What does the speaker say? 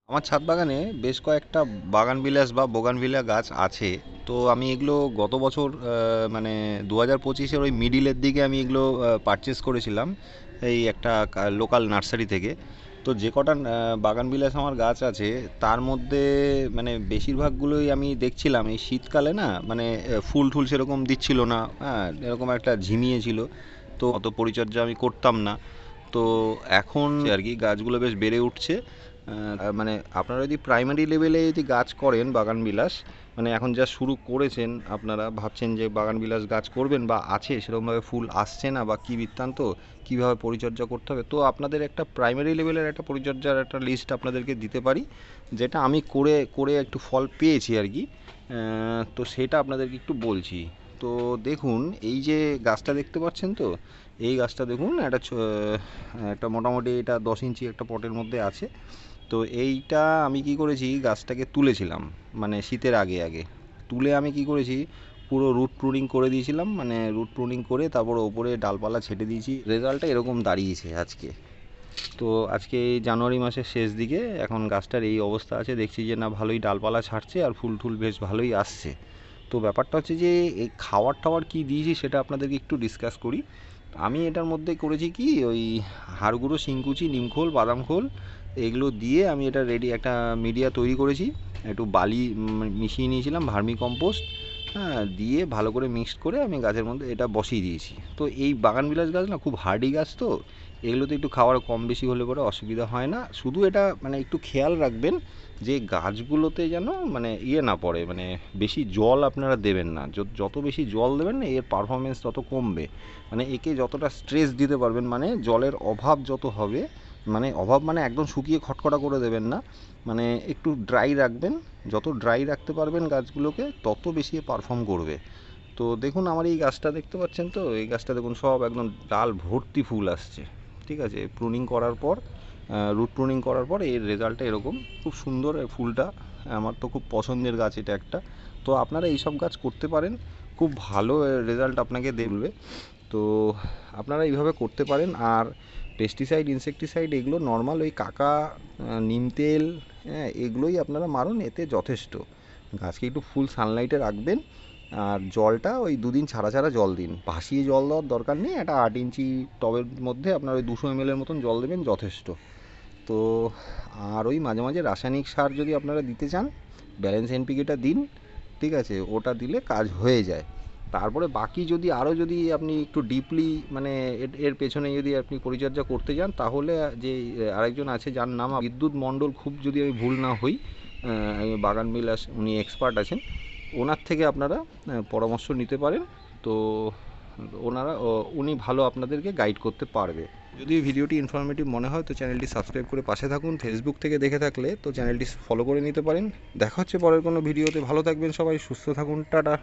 আমার ছাদ বাগানে বেশ কয়েকটা বাগানবিলাস বা বোগানভিলিয়া গাছ আছে। তো আমি এগুলো গত বছর মানে 2025-এর ওই মিডিলের দিকে আমি এগুলো পারচেস করেছিলাম এই একটা লোকাল নার্সারি থেকে। তো যে কটা বাগানবিলাস আমার গাছ আছে তার মধ্যে মানে বেশিরভাগগুলোই আমি দেখছিলাম এই শীতকালে না মানে ফুল টুল সেরকম দিচ্ছিল না, হ্যাঁ, এরকম একটা ঝিমিয়ে ছিল। তো অত পরিচর্যা আমি করতাম না। তো এখন আর কি গাছগুলো বেশ বেড়ে উঠছে। মানে আপনারা যদি প্রাইমারি লেভেলে যদি গাছ করেন বাগান বিলাস, মানে এখন যা শুরু করেছেন আপনারা ভাবছেন যে বাগান বিলাস গাছ করবেন বা আছে সেরকমভাবে ফুল আসছে না বা কী বৃত্তান্ত, কীভাবে পরিচর্যা করতে হবে, তো আপনাদের একটা প্রাইমারি লেভেলের একটা পরিচর্যার একটা লিস্ট আপনাদেরকে দিতে পারি, যেটা আমি করে করে একটু ফল পেয়েছি আর কি। তো সেটা আপনাদেরকে একটু বলছি। তো দেখুন, এই যে গাছটা দেখতে পাচ্ছেন, তো এই গাছটা দেখুন একটা মোটামুটি এটা 10 ইঞ্চি একটা পটের মধ্যে আছে। তো এইটা আমি কি করেছি, গাছটাকে তুলেছিলাম মানে শীতের আগে আগে তুলে আমি কি করেছি, পুরো রুট প্রুনিং করে দিয়েছিলাম, মানে রুট প্রুনিং করে তারপর ওপরে ডালপালা ছেটে দিয়েছি। রেজাল্টটা এরকম দাঁড়িয়েছে আজকে। তো আজকে এই জানুয়ারি মাসের শেষ দিকে এখন গাছটার এই অবস্থা আছে, দেখছি যে না ভালোই ডালপালা ছাড়ছে আর ফুল টুল বেশ ভালোই আসছে। তো ব্যাপারটা হচ্ছে যে এই খাবার টাবার কী দিয়েছি সেটা আপনাদেরকে একটু ডিসকাস করি। আমি এটার মধ্যে করেছি কি, ওই হাড় গুঁড়ো, শিংকুচি, নিমখোল, বাদাম খোল এগুলো দিয়ে আমি এটা রেডি একটা মিডিয়া তৈরি করেছি। একটু বালি মিশিয়ে নিয়েছিলাম, ভার্মি কম্পোস্ট, হ্যাঁ, দিয়ে ভালো করে মিক্সড করে আমি গাছের মধ্যে এটা বসিয়ে দিয়েছি। তো এই বাগানবিলাস গাছ না খুব হার্ডি গাছ, তো এগুলোতে একটু খাবার কম বেশি হলে পরে অসুবিধা হয় না। শুধু এটা মানে একটু খেয়াল রাখবেন যে গাছগুলোতে যেন মানে ইয়ে না পড়ে, মানে বেশি জল আপনারা দেবেন না। যত বেশি জল দেবেন না এর পারফরমেন্স তত কমবে। মানে একে যতটা স্ট্রেস দিতে পারবেন, মানে জলের অভাব যত হবে, মানে অভাব মানে একদম শুকিয়ে খটখটা করে দেবেন না, মানে একটু ড্রাই রাখবেন। যত ড্রাই রাখতে পারবেন গাছগুলোকে তত বেশি পারফর্ম করবে। তো দেখুন আমার এই গাছটা দেখতে পাচ্ছেন, তো এই গাছটা দেখুন সব একদম ডাল ভর্তি ফুল আসছে। ঠিক আছে, প্রুনিং করার পর রুট প্রুনিং করার পর এর রেজাল্টটা এরকম খুব সুন্দর ফুলটা। আমার তো খুব পছন্দের গাছ এটা একটা। তো আপনারা এইসব গাছ করতে পারেন, খুব ভালো রেজাল্ট আপনাকে দেবে। তো আপনারা এইভাবে করতে পারেন। আর পেস্টিসাইড, ইনসেকটিসাইড এগুলো নর্মাল ওই কাকা, নিম তেল, হ্যাঁ, এগুলোই আপনারা মারুন, এতে যথেষ্ট। গাছকে একটু ফুল সানলাইটে রাখবেন। আর জলটা ওই 2 দিন ছাড়া ছাড়া জল দিন, ভাসিয়ে জল দেওয়ার দরকার নেই। একটা 8 ইঞ্চি টবের মধ্যে আপনার ওই 200 ml মতন জল দেবেন, যথেষ্ট। তো আর ওই মাঝে মাঝে রাসায়নিক সার যদি আপনারা দিতে চান, ব্যালেন্স এনপিকেটা দিন, ঠিক আছে, ওটা দিলে কাজ হয়ে যায়। তারপরে বাকি যদি আরও যদি আপনি একটু ডিপলি মানে এর পেছনে যদি আপনি পরিচর্যা করতে যান, তাহলে যে আরেকজন আছে যার নাম বিদ্যুৎ মণ্ডল, খুব যদি আমি ভুল না হই, বাগান বিলাস উনি এক্সপার্ট আছেন, ওনার থেকে আপনারা পরামর্শ নিতে পারেন। তো উনি ভালো আপনাদেরকে গাইড করতে পারবে। যদি ভিডিওটি ইনফরমেটিভ মনে হয় তো চ্যানেলটি সাবস্ক্রাইব করে পাশে থাকুন। ফেসবুক থেকে দেখে থাকলে তো চ্যানেলটি ফলো করে নিতে পারেন। দেখা হচ্ছে পরের কোনো ভিডিওতে। ভালো থাকবেন সবাই, সুস্থ থাকুন, টাটা।